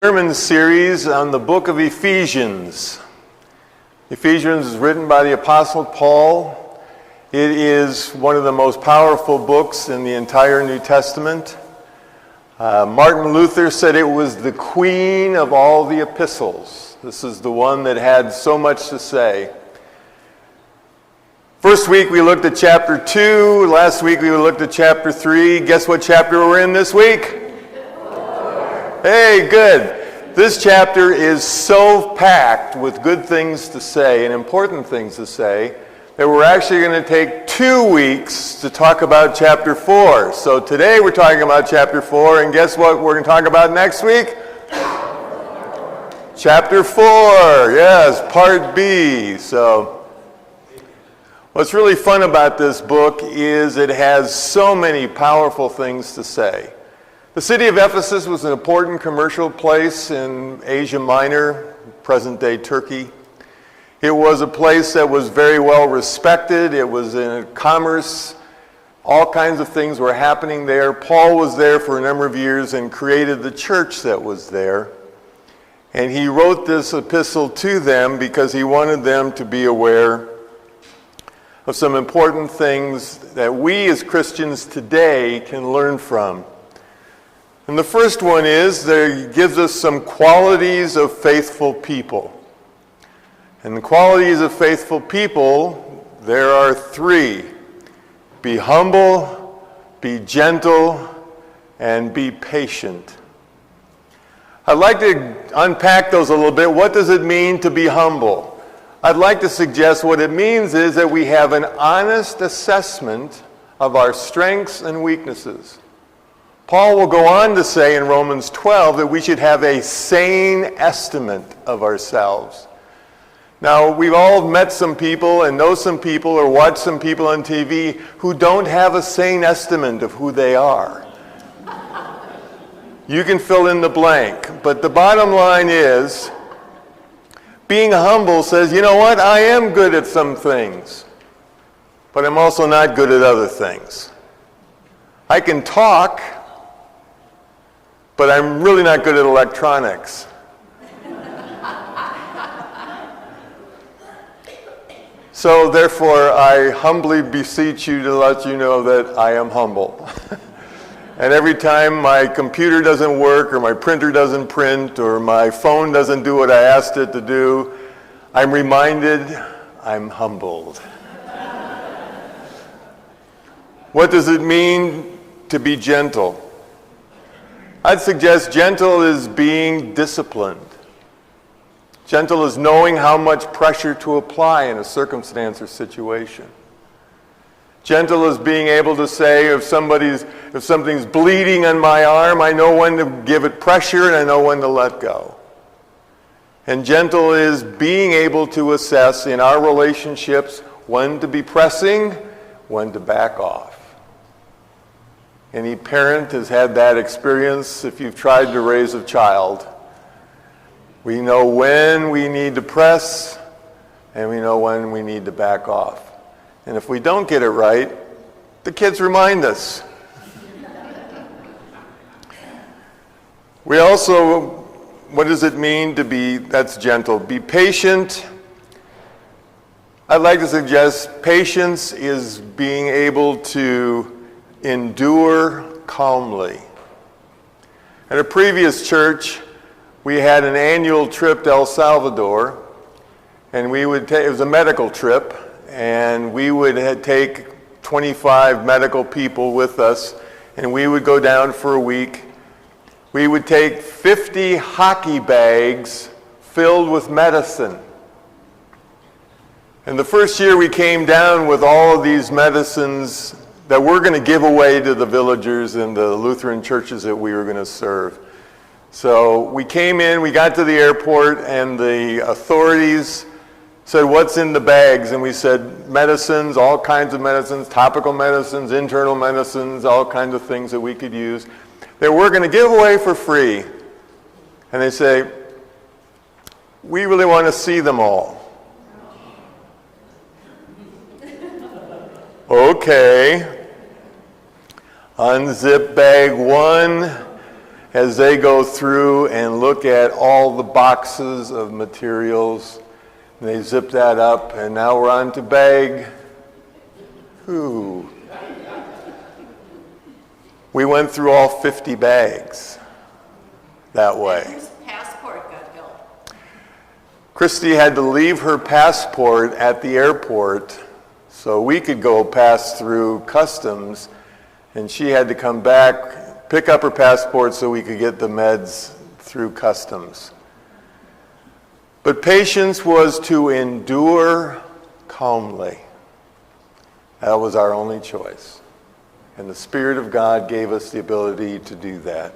Sermon series on the book of Ephesians. Ephesians is written by the Apostle Paul. It is one of the most powerful books in the entire New Testament. Martin Luther said it was the queen of all the epistles. This is the one that had so much to say. First week we looked at chapter 2. Last week we looked at chapter 3. Guess what chapter we're in this week? Hey, good. This chapter is so packed with good things to say and important things to say that we're actually going to take 2 weeks to talk about chapter 4. So today we're talking about chapter 4, and guess what we're going to talk about next week? Chapter 4, yes, part B. So what's really fun about this book is it has so many powerful things to say. The city of Ephesus was an important commercial place in Asia Minor, present-day Turkey. It was a place that was very well respected. It was in commerce. All kinds of things were happening there. Paul was there for a number of years and created the church that was there. And he wrote this epistle to them because he wanted them to be aware of some important things that we as Christians today can learn from. And the first one is that he gives us some qualities of faithful people. And the qualities of faithful people, there are 3. Be humble, be gentle, and be patient. I'd like to unpack those a little bit. What does it mean to be humble? I'd like to suggest what it means is that we have an honest assessment of our strengths and weaknesses. Paul will go on to say in Romans 12 that we should have a sane estimate of ourselves. Now, we've all met some people and know some people or watched some people on TV who don't have a sane estimate of who they are. You can fill in the blank, but the bottom line is, being humble says, you know what, I am good at some things, but I'm also not good at other things. I can talk, but I'm really not good at electronics. So therefore, I humbly beseech you to let you know that I am humble. And every time my computer doesn't work, or my printer doesn't print, or my phone doesn't do what I asked it to do, I'm reminded I'm humbled. What does it mean to be gentle? I'd suggest gentle is being disciplined. Gentle is knowing how much pressure to apply in a circumstance or situation. Gentle is being able to say if something's bleeding on my arm, I know when to give it pressure and I know when to let go. And gentle is being able to assess in our relationships when to be pressing, when to back off. Any parent has had that experience if you've tried to raise a child. We know when we need to press, and we know when we need to back off. And if we don't get it right, the kids remind us. We also, what does it mean to be, that's gentle, be patient? I'd like to suggest patience is being able to endure calmly. At a previous church, we had an annual trip to El Salvador, and it was a medical trip, and we would take 25 medical people with us, and we would go down for a week. We would take 50 hockey bags filled with medicine. And the first year we came down with all of these medicines that we're going to give away to the villagers and the Lutheran churches that we were going to serve. So we came in, we got to the airport, and the authorities said, what's in the bags? And we said, medicines, all kinds of medicines, topical medicines, internal medicines, all kinds of things that we could use that we're going to give away for free. And they say, we really want to see them all. Okay. Unzip bag 1, as they go through and look at all the boxes of materials. And they zip that up, and now we're on to bag. Ooh. We went through all 50 bags that way. And whose passport got held? Christy had to leave her passport at the airport so we could go pass through customs, and she had to come back, pick up her passport so we could get the meds through customs. But patience was to endure calmly. That was our only choice. And the Spirit of God gave us the ability to do that.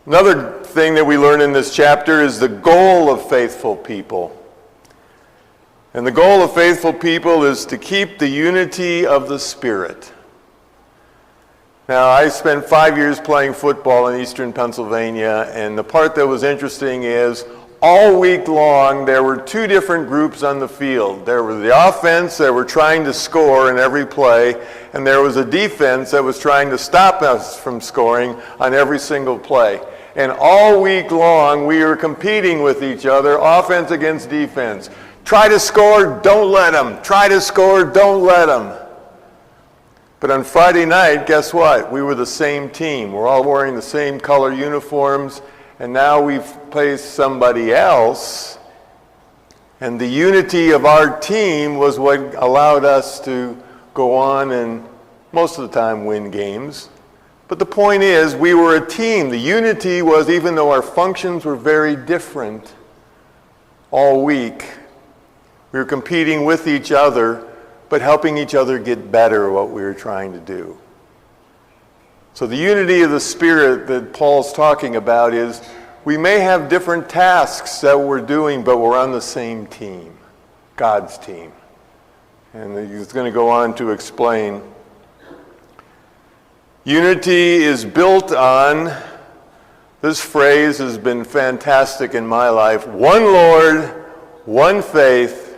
Another thing that we learn in this chapter is the goal of faithful people. And the goal of faithful people is to keep the unity of the Spirit. Now, I spent 5 years playing football in eastern Pennsylvania, and the part that was interesting is all week long there were two different groups on the field. There was the offense that were trying to score in every play, and there was a defense that was trying to stop us from scoring on every single play. And all week long we were competing with each other, offense against defense. Try to score, don't let them. Try to score, don't let them. But on Friday night, guess what? We were the same team. We're all wearing the same color uniforms, and now we've placed somebody else. And the unity of our team was what allowed us to go on and most of the time win games. But the point is, we were a team. The unity was, even though our functions were very different all week, we were competing with each other, but helping each other get better at what we were trying to do. So the unity of the Spirit that Paul's talking about is, we may have different tasks that we're doing, but we're on the same team, God's team. And he's going to go on to explain. Unity is built on, this phrase has been fantastic in my life, one Lord, one faith,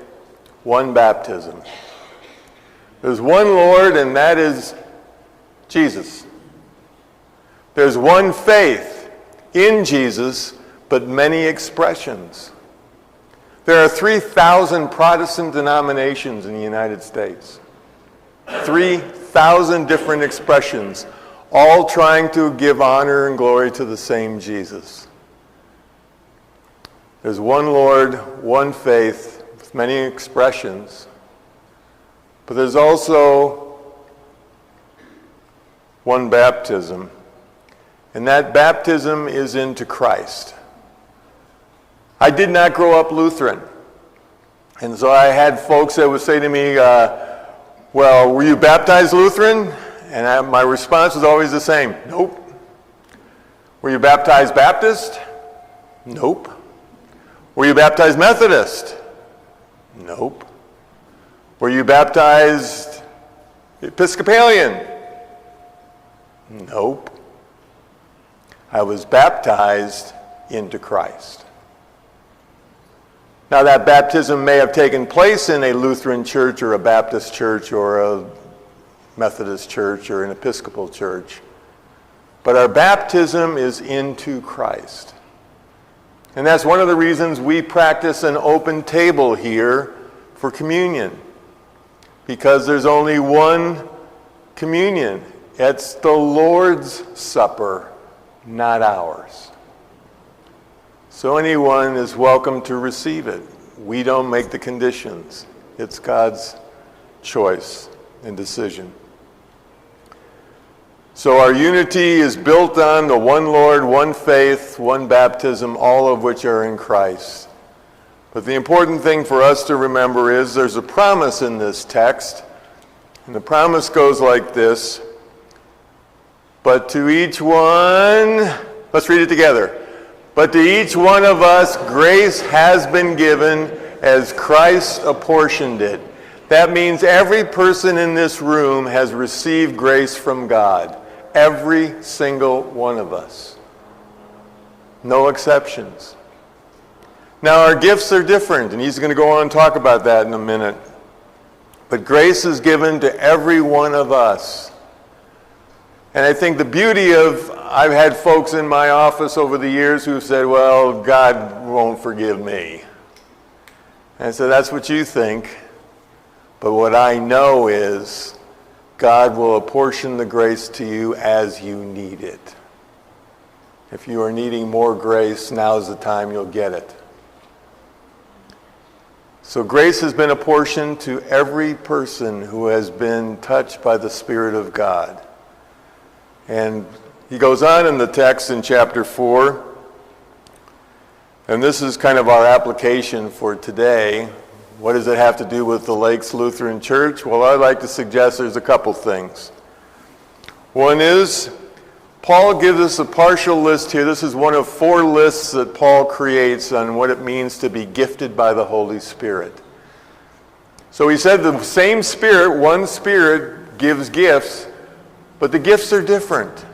one baptism. There's one Lord, and that is Jesus. There's one faith in Jesus, but many expressions. There are 3,000 Protestant denominations in the United States. 3,000 different expressions, all trying to give honor and glory to the same Jesus. There's one Lord, one faith, with many expressions. But there's also one baptism, and that baptism is into Christ. I did not grow up Lutheran, and so I had folks that would say to me, well, were you baptized Lutheran? And my response was always the same, nope. Were you baptized Baptist? Nope. Were you baptized Methodist? Nope. Were you baptized Episcopalian? Nope. I was baptized into Christ. Now that baptism may have taken place in a Lutheran church or a Baptist church or a Methodist church or an Episcopal church, but our baptism is into Christ. And that's one of the reasons we practice an open table here for communion. Because there's only one communion. It's the Lord's Supper, not ours. So anyone is welcome to receive it. We don't make the conditions. It's God's choice and decision. So our unity is built on the one Lord, one faith, one baptism, all of which are in Christ. But the important thing for us to remember is there's a promise in this text, and the promise goes like this, but to each one, let's read it together, but to each one of us grace has been given as Christ apportioned it. That means every person in this room has received grace from God. Every single one of us. No exceptions. Now our gifts are different, and he's going to go on and talk about that in a minute. But grace is given to every one of us. And I think the beauty of, I've had folks in my office over the years who've said, well, God won't forgive me. And I said, that's what you think. But what I know is God will apportion the grace to you as you need it. If you are needing more grace, now's the time you'll get it. So grace has been apportioned to every person who has been touched by the Spirit of God. And he goes on in the text in chapter 4, and this is kind of our application for today. What does it have to do with the Lakes Lutheran Church? Well, I'd like to suggest there's a couple things. One is, Paul gives us a partial list here. This is one of 4 lists that Paul creates on what it means to be gifted by the Holy Spirit. So he said the same Spirit, one Spirit, gives gifts, but the gifts are different.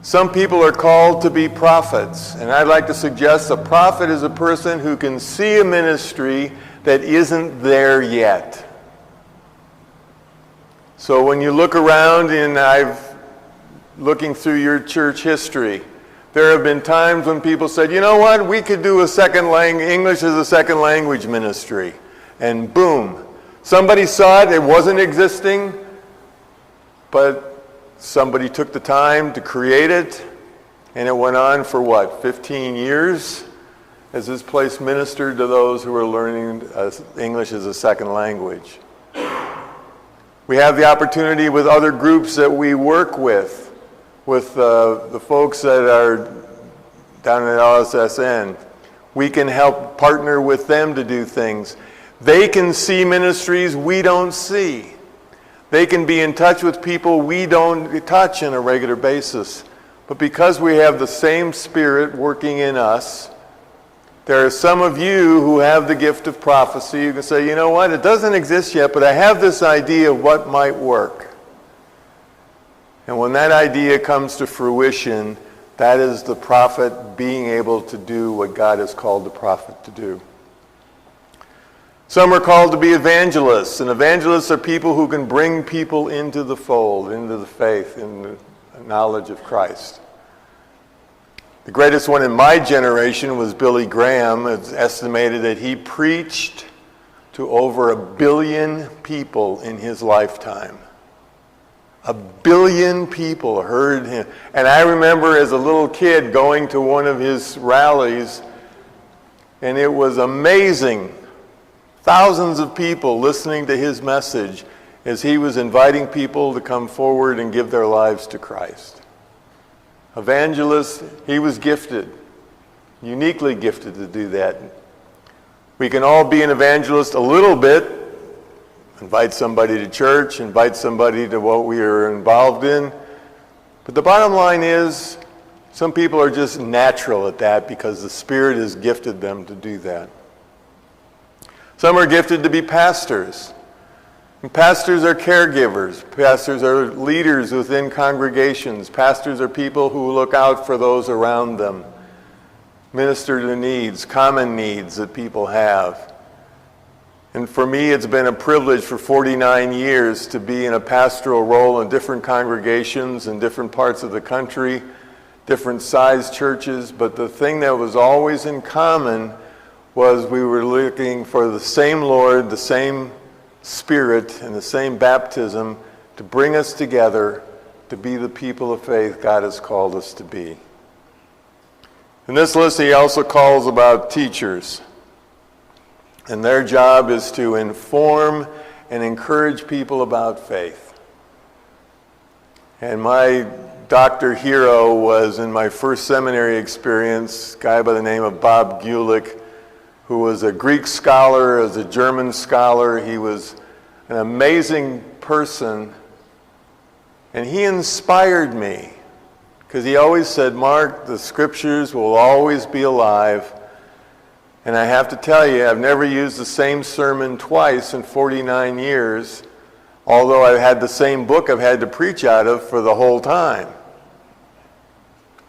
Some people are called to be prophets, and I'd like to suggest a prophet is a person who can see a ministry that isn't there yet. So when you look around, and looking through your church history, there have been times when people said, you know what, we could do English as a second language ministry. And boom, somebody saw it, it wasn't existing, but somebody took the time to create it, and it went on for 15 years as this place ministered to those who were learning English as a second language. We have the opportunity with other groups that we work with the folks that are down at LSSN. We can help partner with them to do things. They can see ministries we don't see. They can be in touch with people we don't touch on a regular basis. But because we have the same Spirit working in us, there are some of you who have the gift of prophecy. You can say, you know what, it doesn't exist yet, but I have this idea of what might work. And when that idea comes to fruition, that is the prophet being able to do what God has called the prophet to do. Some are called to be evangelists, and evangelists are people who can bring people into the fold, into the faith, in the knowledge of Christ. The greatest one in my generation was Billy Graham. It's estimated that he preached to over 1 billion people in his lifetime. 1 billion people heard him. And I remember as a little kid going to one of his rallies, and it was amazing. Thousands of people listening to his message as he was inviting people to come forward and give their lives to Christ. Evangelist, he was gifted, uniquely gifted to do that. We can all be an evangelist a little bit, invite somebody to church, invite somebody to what we are involved in. But the bottom line is, some people are just natural at that because the Spirit has gifted them to do that. Some are gifted to be pastors. And pastors are caregivers. Pastors are leaders within congregations. Pastors are people who look out for those around them, minister to needs, common needs that people have. And for me, it's been a privilege for 49 years to be in a pastoral role in different congregations in different parts of the country, different sized churches. But the thing that was always in common was we were looking for the same Lord, the same Spirit, and the same baptism to bring us together to be the people of faith God has called us to be. In this list, he also calls about teachers. And their job is to inform and encourage people about faith. And my doctor hero was, in my first seminary experience, a guy by the name of Bob Gulick, who was a Greek scholar, as a German scholar. He was an amazing person, and he inspired me because he always said, Mark, the scriptures will always be alive. And I have to tell you, I've never used the same sermon twice in 49 years, although I've had the same book I've had to preach out of for the whole time.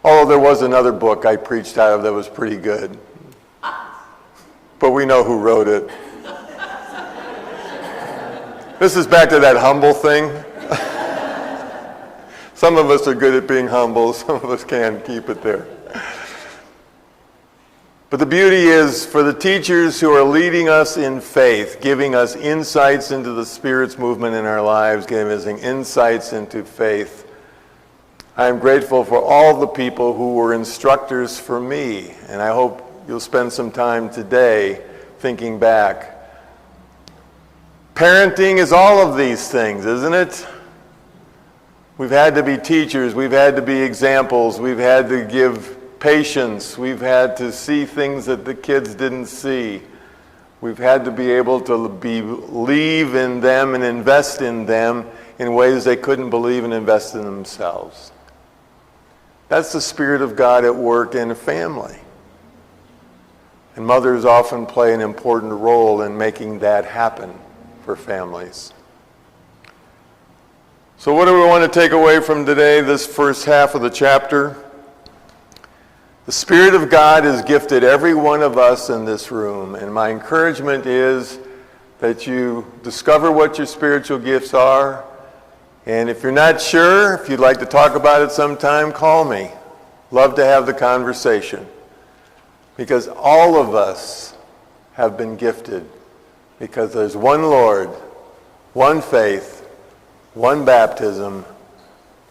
Although there was another book I preached out of that was pretty good. But we know who wrote it. This is back to that humble thing. Some of us are good at being humble. Some of us can't keep it there. But the beauty is for the teachers who are leading us in faith, giving us insights into the Spirit's movement in our lives, giving us insights into faith. I am grateful for all the people who were instructors for me, and I hope you'll spend some time today thinking back. Parenting is all of these things, isn't it? We've had to be teachers, we've had to be examples, we've had to give patience, we've had to see things that the kids didn't see. We've had to be able to believe in them and invest in them in ways they couldn't believe and invest in themselves. That's the Spirit of God at work in a family. And mothers often play an important role in making that happen for families. So what do we want to take away from today, this first half of the chapter? The Spirit of God has gifted every one of us in this room, and my encouragement is that you discover what your spiritual gifts are, and if you're not sure, if you'd like to talk about it sometime, call me. Love to have the conversation, because all of us have been gifted, because there's one Lord, one faith, one baptism,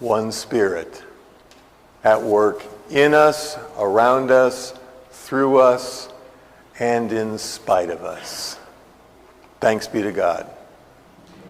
one Spirit at work in us, around us, through us, and in spite of us. Thanks be to God.